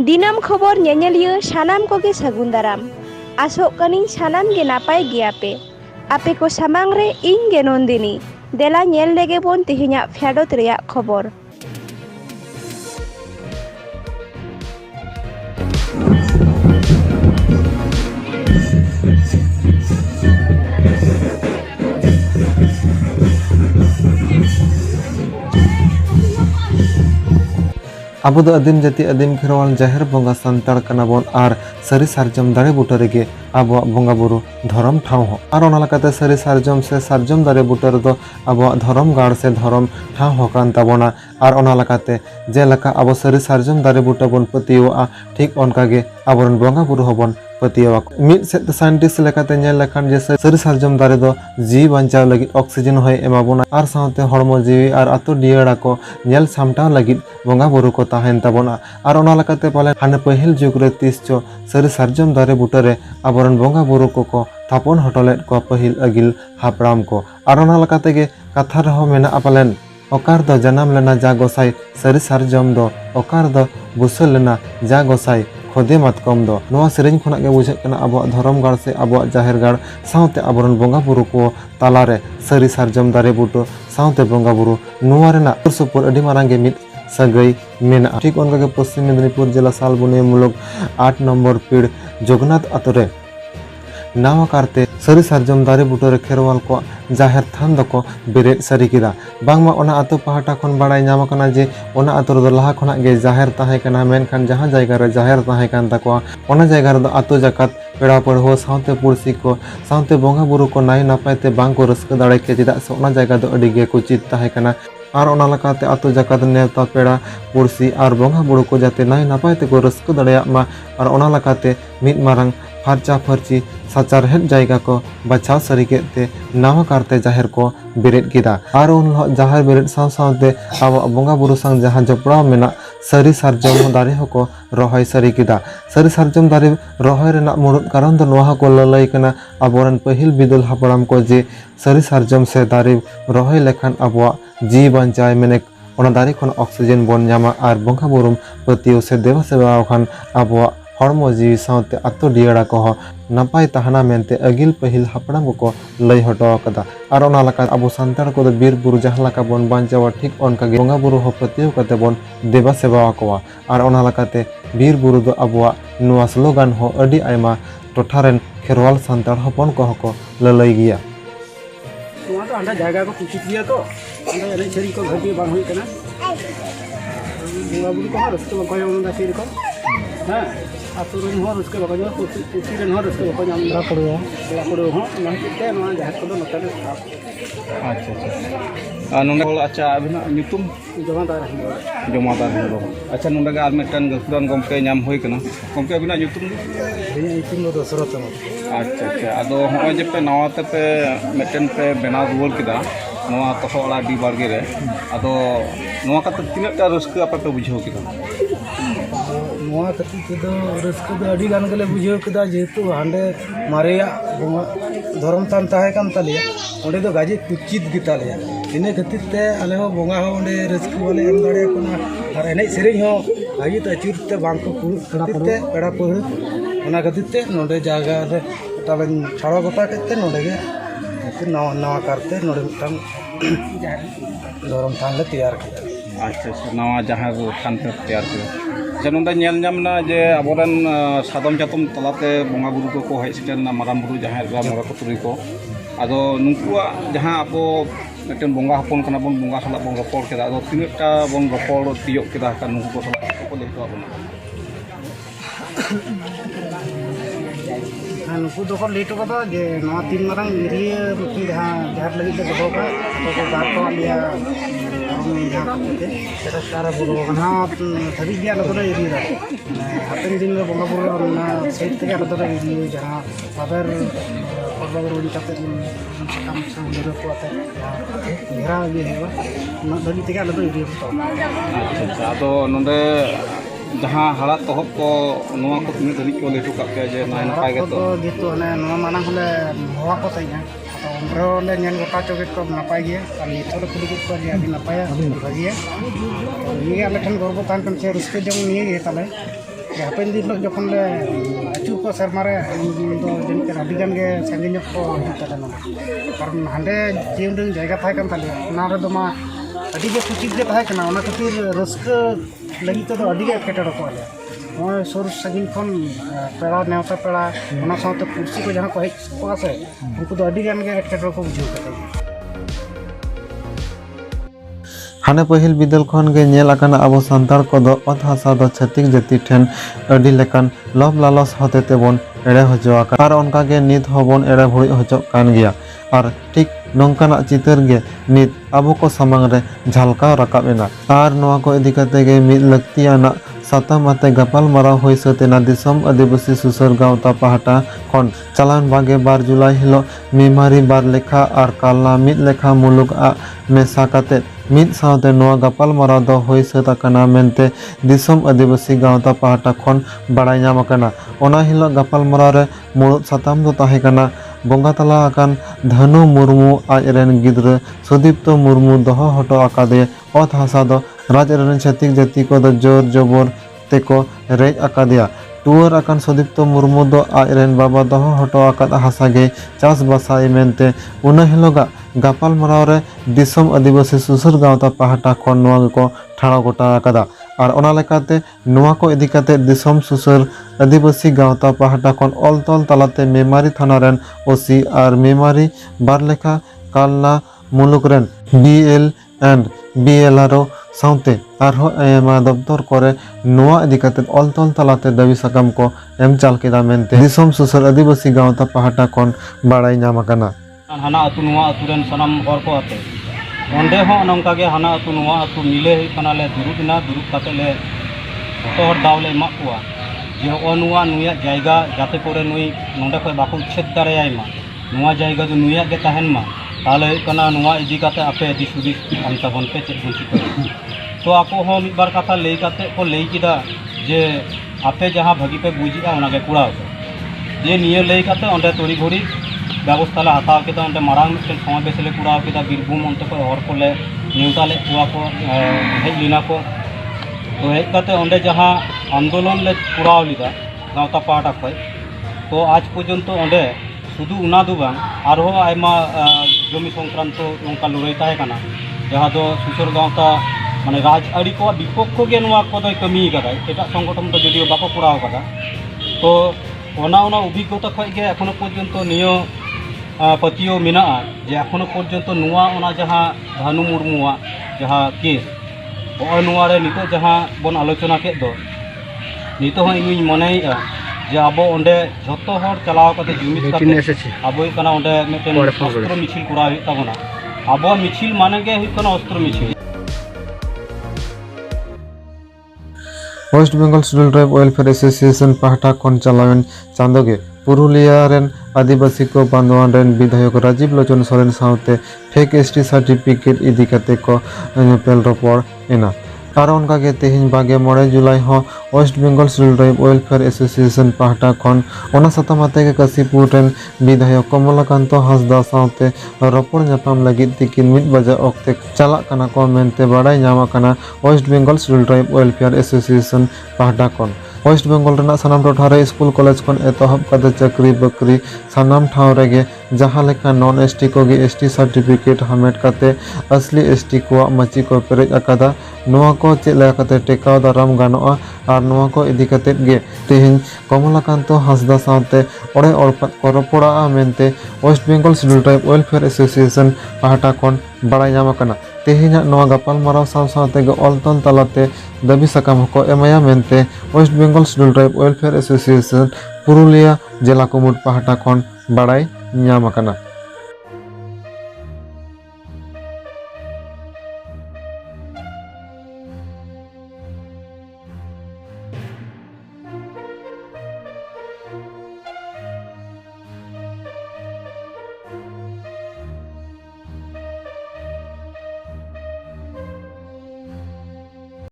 दिनम खबर nyanyaliya sanam koge sagun daram. Asok kaning sanam ge napai giape. Ape ko samang re ing ge nondini. Dela nyel lege bon tihinya fiadot reyak khobor. Abu do adim jati adim kherwal jaher bonga santar kanabon ar sari sarjom dare butare ge abo bonga buru dhorom thau ho ar ona lakate sari sarjom se sarjom dare butare do abo dhorom gar se dhorom thau ho kan tabona ar ona lakate je laka abo sari sarjom dare buta bon patiyo a thik onka ge aboron bonga buru hobon patiyo mid set scientist lekate nyel lekhan je sari sarjom dare do ji banchaw lagi oxygen hoy emabona ar saute hormo jiwi ar ato diara ko nyel samtaw lagi bonga buru ko tahen tabona ar ona lakate pale hane pahil jugre tischo sari sarjom dare butare aboron bonga buru ko thapon hotolet ko pahil agil hapram ko ar ona lakate ge katha reho mena apalen okar do janam lena ja gosai sari sarjom do okar do busel lena ja gosai khode matkom do noa sereng khona ge bujhak kana abo dhorom gar se abo jaher gar saute aboron bonga buru ko talare sari sarjom dare buto saute bonga buru noa rena supur adi marang ge mit sagai mena ठीक उनका के पश्चिम मेदिनीपुर जिला सालबुनिया मुलुक 8 number पीड़ जगन्नाथ आतरे नावा कारते सरी सारजम दारे बुटोरे खेरवाल को जाहेर थान दको बेरेद सारी किदा बांगमा ओना आतो पहाटा खन बाड़ाय ᱧᱟᱢ kana जे ओना आतो रो लाहा खना गे जाहेर ताहे kana मेनखान जहां जायगा रे जाहेर ताहे kan ताको ओना जायगा रे आतो जाकात पेड़ा पड़हो साउते पुरसी को साउते बोंगा बुरु को नाय नापायते बांग को रस्क दाड़े के चिदा से ओना जायगा दो अडी गे कुचित ताहे kana और ओना लकाते आतो जाकात नेवता पेड़ा पुरसी और बोंगा बुरु को जाते नाय नापायते को रस्क दाड़े मा और ओना लकाते मिद मारंग फारचा फरची साचार हेड जायगा को बचाव सरी के नावा कारते जाहेर को बेरेद किदा और उन जाहेर बेरेद साव सावते अब बोंगा बुरु संग जहां जपड़ा मेना सरी सारजम दारे को रहाय सरी किदा सरी सारजम दारे रहाय रेना मुरुद कारण दो नोहा को ललय कना अबोरन पहिल बिदुल हापड़ाम को जे सरी सारजम से दारे रहाय लेखान अबवा जी बांचाय मेने ओना दारे खन ऑक्सीजन बन जामा और बोंगा बुरुम पतियो से देवा सेवा खान अबवा हड़मो जीवी सावते आतो डियाड़ा को नपाय तहना मेनते अगिल पहिल हापड़ाम को लय हटो कदा और ओना लका अबो संतार को बीर बुरु जहां लका बन बांचावा ठीक ओनका गे बोंगा बुरु हो पतियो कते बन देवा सेवा कोवा और ओना लकाते बीर बुरु दो अबवा नुवा स्लोगान हो अडी आयमा टोठारेन खेरवाल संतार हपन को ललय गिया नोआ तो आंदा जायगा को कुचित लिया तो आंदा एने छेरी को घटी बान होई कना बोंगा बुरु को रस्ते को कोय ओनदा छेरी को हां आतो रन हो रस्के को जो कुची रन हो रस्के को नाम दा पड़ो हो ना के नोआ जाहे को नतले अच्छा नोंडे अच्छा अबिना nyutum जमादार हिरो अच्छा नोंडे आर मेटन गफुरान गमके नाम होई कना गमके अबिना nyutum nyutum दो सरत अच्छा अदो होय जे पे नवा ते पे मेटन पे बेना रुवल किदा नवा तसोला डी बारगे रे अदो नवा का तिनटा रस्क आपे पे बुझो किदा नोआ कति तो रस्क दो अडी गान गले बुझो किदा जेतु हांडे मारेया धर्म तान ताहे कान तालिया ओंडे दो गाजे कुचित गितालिया इने खातिर ते आले हो बोंगा हो ओंडे रस्क वाले एम दाड़े कोना और एने सेरेñ हो गाजे त अचुरते बांग को कुते पेड़ा पहर ओना खातिर ते नोंडे जागा रे ताले छाड़ा गोटा केते नोंडे गे नवा नवा करते नोंडे मिटन धर्म थान ले तैयार किया अच्छा नवा जहां थान पे तैयार किया जनोंदा नेल नामना जे अबोरन सादम चातम तलाते बोंगा बुरु को हेज सेटना माराम बुरु जहां रा मोरा को तुरी को आदो नुकुआ जहां आपो मिटन बोंगा हपन कना बोन बोंगा सला बोन रपोड़ केदा आदो तिनटा बोन रपोड़ तियो केदा का नुकु को सला को लेतो आबोना नुकु दो को लेटो कदा जे नवा तीन मारंग एरिया रुकी जहां जहार लगी दे दो का तो बात को लिया सारा बुरु कना थबी गया लो तो एरिया हातन दिन में बोंगा बुरु ना सेट के लो तो एरिया जहां अदर और उन चाते काम संग को आते घेरा ये है ना थबी के लो तो एरिया तो अच्छा तो नंदे जहां हड़ा तहब को नवा को तिन धरी को लेटो का के जे नाय नपाय के तो जेतो ने नवा माना हले हवा को तैया तो उमरो ले नेन गोटा चोके को नपाय गया और नितो ले कुली को जे अभी नपाया भागिया ये आले ठन गर्व तान कम से रुस्के जम नहीं है ताले ᱦᱟᱯᱮᱱ ᱫᱤᱱ ᱦᱤᱞᱳᱜ ᱡᱚᱠᱷᱚᱱ ᱞᱮ ᱟᱹᱪᱩᱨ ᱠᱚ ᱥᱮᱨᱢᱟ ᱨᱮ ᱩᱱ ᱫᱚ ᱡᱟᱹᱱᱤᱡ ᱠᱷᱟᱱ ᱟᱹᱰᱤ ᱜᱟᱱ ᱜᱮ ᱥᱟᱸᱜᱮ ᱧᱚᱜ ᱠᱚ ᱦᱤᱡᱩᱜ ᱛᱟᱞᱮ ᱱᱚᱰᱮ ᱠᱟᱨᱚᱱ ᱦᱟᱸᱰᱮ ᱡᱮ ᱩᱰᱟᱹᱝ ᱡᱟᱭᱜᱟ ᱛᱟᱦᱮᱸ ᱠᱟᱱ ᱛᱟᱞᱮᱭᱟ ᱚᱱᱟ ᱨᱮᱫᱚ ᱢᱟ ᱟᱹᱰᱤ ᱜᱮ ᱠᱩᱪᱤᱛ ᱜᱮ ᱛᱟᱦᱮᱸ ᱠᱟᱱᱟ ᱚᱱᱟ ᱠᱷᱟᱹᱛᱤᱨ ᱨᱟᱹᱥᱠᱟᱹ ᱞᱟᱹᱜᱤᱫ ᱛᱮᱫᱚ ᱟᱹᱰᱤ ᱜᱮ ᱮᱴᱠᱮᱴᱚᱬᱮ ᱠᱚᱜ ᱟᱞᱮ ᱱᱚᱜᱼᱚᱭ ᱥᱩᱨ ᱥᱟᱺᱜᱤᱧ ᱠᱷᱚᱱ ᱯᱮᱲᱟ ᱱᱮᱣᱛᱟ ᱯᱮᱲᱟ ᱚᱱᱟ ᱥᱟᱶᱛᱮ ᱯᱩᱲᱥᱤ ᱠᱚ ᱡᱟᱦᱟᱸ ᱠᱚ ᱦᱮᱡ ᱠᱚᱜᱼᱟ ᱥᱮ ᱩᱱᱠᱩ ᱫᱚ ᱟᱹᱰᱤ ᱜᱟᱱ ᱜᱮ ᱮᱴᱠᱮᱴᱚᱬᱮ ᱠᱚ ᱵᱩᱡᱷᱟᱹᱣ ᱠᱟᱫᱟ ᱦᱟᱱᱮ ᱯᱟᱹᱦᱤᱞ ᱵᱤᱫᱟᱹᱞ ᱠᱷᱚᱱ ᱜᱮ ᱧᱮᱞ ᱟᱠᱟᱱᱟ ᱟᱵᱚ ᱥᱟᱱᱛᱟᱲ ᱠᱚᱫᱚ ᱚᱛ ᱦᱟᱥᱟ ᱫᱚ ᱪᱷᱟᱹᱛᱤᱠ ᱡᱟᱹᱛᱤ ᱴᱷᱮᱱ ᱟᱹᱰᱤ ᱞᱮᱠᱟᱱ ᱞᱚᱵᱽ ᱞᱟᱞᱚᱪ ᱦᱚᱛᱮ ᱛᱮᱵᱚᱱ ᱮᱲᱮ ᱦᱚᱪᱚ ᱟᱠᱟᱱᱟ ᱟᱨ ᱚᱱᱠᱟᱜᱮ ᱱᱤᱛ ᱦᱚᱸᱵᱚᱱ ᱮᱲᱮ ᱵᱷᱩᱲᱤ ᱦᱚᱪᱚᱜ ᱠᱟᱱ ᱜᱮᱭᱟ ᱟᱨ ᱴᱷᱤᱠ ᱱᱚᱝᱠᱟᱱᱟᱜ ᱪᱤᱛᱟᱹᱨ ᱜᱮ ᱱᱤᱛ ᱟᱵᱚ ᱠᱚ ᱥᱟᱢᱟᱝ ᱨᱮ ঝালকাও ᱨᱟᱠᱟᱵ ᱮᱱᱟ ᱟᱨ ᱱᱚᱣᱟ ᱠᱚ ᱤᱫᱤ ᱠᱟᱛᱮ ᱜᱮ ᱢᱤᱫ ᱞᱟᱹᱠᱛᱤᱭᱟᱱᱟᱜ ᱥᱟᱛᱟᱢ ᱟᱛᱮ ᱜᱟᱯᱟᱞ ᱢᱟᱨᱟᱣ ᱦᱩᱭ ᱥᱟᱹᱛ ᱮᱱᱟ ᱫᱤᱥᱚᱢ ᱟᱹᱫᱤᱵᱟᱹᱥᱤ ᱥᱩᱥᱟᱹᱨ ᱜᱟᱶᱛᱟ ᱯᱟᱦᱴᱟ ᱠᱷᱚᱱ ᱪᱟᱞᱟᱣᱮᱱ 22 ᱡᱩᱞᱟᱭ ᱦᱤᱞᱳᱜ ᱢᱤᱢᱟᱨᱤ ᱵᱟᱨ ᱞᱮᱠᱷᱟ ᱟᱨ ᱠᱟᱞᱱᱟ ᱢᱤᱫ ᱞᱮᱠᱷᱟ ᱢᱩᱞᱩᱠ ᱟᱜ ᱢᱮᱥᱟ ᱠᱟᱛᱮ ᱢᱤᱫ ᱥᱟᱶᱛᱮ ᱱᱚᱣᱟ ᱜᱟᱯᱟल ᱢᱟᱨᱟᱣ ᱫᱚ ᱦᱩᱭ ᱥᱟᱹᱛ ᱟᱠᱟᱱᱟ ᱢᱮᱱᱛᱮ ᱫᱤᱥᱚᱢ ᱟᱹᱫᱤᱵᱟᱹᱥᱤ ᱜᱟᱶᱛᱟ ᱯᱟᱦᱴᱟ ᱠᱷᱚᱱ ᱵᱟᱲᱟᱭ ᱧᱟᱢ ᱟᱠᱟᱱᱟ ᱚᱱᱟ ᱦᱤᱞᱳᱜ ᱜᱟᱯᱟल ᱢᱟᱨᱟᱣ ᱨᱮ ᱢᱩᱲᱩᱫ ᱥᱟᱛᱟᱢ ᱫᱚ ᱛᱟᱦᱮᱸ ᱠᱟᱱᱟ ᱵᱚᱸᱜᱟ ᱛᱟᱞᱟ ᱟᱠᱟᱱ ᱫᱷᱟᱹᱱᱩ ᱢᱩᱨᱢᱩ ᱟᱡ ᱨᱮᱱ ᱜᱤᱫᱽᱨᱟᱹ ᱥᱩᱫᱤᱯᱛᱚ ᱢᱩᱨᱢᱩ ᱫᱚᱦᱚ ᱦᱚᱴᱚ ᱟᱠᱟᱫᱮ ᱚᱛ ᱦᱟᱥᱟ ᱫᱚ ᱨᱟᱡᱽ ᱨᱮᱱ ᱪᱷᱟᱹᱛᱤᱠ ᱡᱟᱹᱛᱤ ᱠᱚᱫᱚ ᱡᱳᱨ ᱡᱚᱵᱚᱨ ᱛᱮᱠᱚ ᱨᱮᱡ ᱟᱠᱟᱫᱮᱭᱟ ᱴᱩᱣᱟᱹᱨ ᱟᱠᱟᱱ ᱥᱩᱫᱤᱯᱛᱚ ᱢᱩᱨᱢᱩ ᱫᱚ ᱟᱡ ᱨᱮᱱ ᱵᱟᱵᱟ ᱫᱚᱦᱚ ᱦᱚᱴᱚ ᱟᱠᱟᱫ ᱦᱟᱥᱟ ᱜᱮ ᱪᱟᱥ ᱵᱟᱥᱟᱭ ᱢᱮᱱᱛᱮ ᱩᱱᱟᱹ ᱦᱤᱞᱳᱜᱟᱜ ᱜᱟᱯᱟल ᱢᱟᱨᱟᱣ ᱨᱮ ᱫᱤᱥᱚᱢ ᱟᱹᱫᱤᱵᱟᱹᱥᱤ ᱥᱩᱥᱟᱹᱨ ᱜᱟᱶᱛᱟ ᱯᱟᱦᱴᱟ ᱠᱷᱚᱱ ᱱᱚᱣᱟ ᱜᱮᱠᱚ ᱴᱷᱟᱲᱚ ᱜᱚᱴᱟ ᱟᱠᱟᱫᱟ ᱟᱨ ᱚᱱᱟ ᱞᱮᱠᱟᱛᱮ ᱱᱚᱣᱟ ᱠᱚ ᱤᱫᱤ ᱠᱟᱛᱮ ᱫᱤᱥᱚᱢ ᱥᱩᱥᱟᱹᱨ ᱟᱹᱫᱤᱵᱟᱹᱥᱤ ᱜᱟᱶᱛᱟ ᱯᱟᱦᱴᱟ ᱠᱷᱚᱱ ᱚᱞ ᱛᱚᱞ ᱛᱟᱞᱟᱛᱮ ᱢᱮᱢᱟᱨᱤ ᱛᱷᱟᱱᱟ ᱨᱮᱱ ওসি ᱟᱨ ᱢᱮᱢᱟᱨᱤ ᱵᱟᱨᱞᱮᱠᱷᱟ ᱠᱟᱞᱱᱟ ᱢᱩᱞᱩᱠ ᱨᱮᱱ BL and BLRO साउते आरहों आयमा दफ्तर करे नोआ इदी कते ऑल तोल तलाते दाबी साकाम को एम चाल केदा मेनते दिसोम सुसर आदिवासी गांवता पहाटा कोन बाड़ाई नाम आकाना हाना अतु नोआ अतु रेन सनाम हर को आते ओंडे हो नंका गे हाना अतु नोआ अतु मिले ही कनाले दुरुबिना दुरुब काते ले तोहर दावले माकुआ जे ओनुआ नुया जायगा जाते करे नुई नोंडे खय बाको छेद दारे आइमा नोआ जायगा जो नुया गे ताहेन मा ताले कना नोआ इदी काते आपे दिसुदिस अंता बनते चेक बुची तो आको हो मिद बार कथा लई काते को लई किदा जे आपे जहां भागी पे बुजिआ ओनागे कुड़ाव जे निये लई काते ओंडे तोड़ी घोड़ी व्यवस्था ले हताव केदा ओंडे मारांग मिदटेन समावेश ले कुड़ाव केदा बीरभूम ओंते को हर को ले नेवता ले कुआ को हेज लिना को तो हेज काते ओंडे जहां आंदोलन ले कुड़ाव लिदा गावता पाहटा खय तो आज पर्यंत ओंडे शुधु उना दो बांग आरो आयमा जमी संक्रांत नोंका लड़ाई ताहे काना जहां दो सुसर गावता माने राज आड़ी को विपक्ष के नोआ को दो कमी कदा एटा संगठन तो जदियो बाको कुड़ाव कदा तो ओना अभिज्ञता खय गे एखोनो पर्यंत नियो पतियो मेना जे एखोनो पर्यंत नोआ ओना जहां धानु मुर्मुआ जहां केस ओ नोआ रे नितो जहां बन आलोचना के दो नितो हो इनि मनेया जे आबो ओंडे जतो हर चलाव कते जुमित कते आबो कना ओंडे मेटेन अस्त्र मिছিল करा हुई ताबोना आबो मिছিল माने गे हुई कना अस्त्र मिছিল West Bengal student tribe welfare association पाहटा खन चलावेन चांदोगे पुरुलिया रेन आदिवासी को बांधवान रेन विधायक Rajiv Lochan Soren साउते fake ST certificate इदी कते को पेल रपड़ एना और उनका के तेहिन 22 जुलाई हो west Bengal student tribe welfare association पाहटा खन ओना सतमाते के काशीपुर रेन विधायक कमलाकांत हासदा साउते रपड़ नापाम लगित तिकिन 1 बजे ओक्ते चला कना को मेनते बाड़ाई नामा कना west Bengal student tribe welfare association पाहटा खन वेस्ट बेंगल रेना सनाम टोठारे स्कूल कॉलेज खन एतहब कदे चक्री बकरी सनाम ठाव रेगे जहां लेका नॉन एसटी को गे एसटी सर्टिफिकेट हमेट कते असली एसटी को मची को पेरेज अकादा नोआ को चेला कते टेकाव दाराम गानोआ और नोआ को इदी कते गे तेहिन कमलाकांत हासदा साउते ओरे ओरपत को रपड़ा मेनते west Bengal student tribe welfare association पाहटा खन बाड़ाई नाम कना तेहिना नोआ गपाल माराव साव सावते गे ऑलतल तलाते दाबी साकाम को एमाया मेनते west Bengal student tribe welfare association Purulia जिला कुमुद पाहटा खन बाड़ाई नाम कना।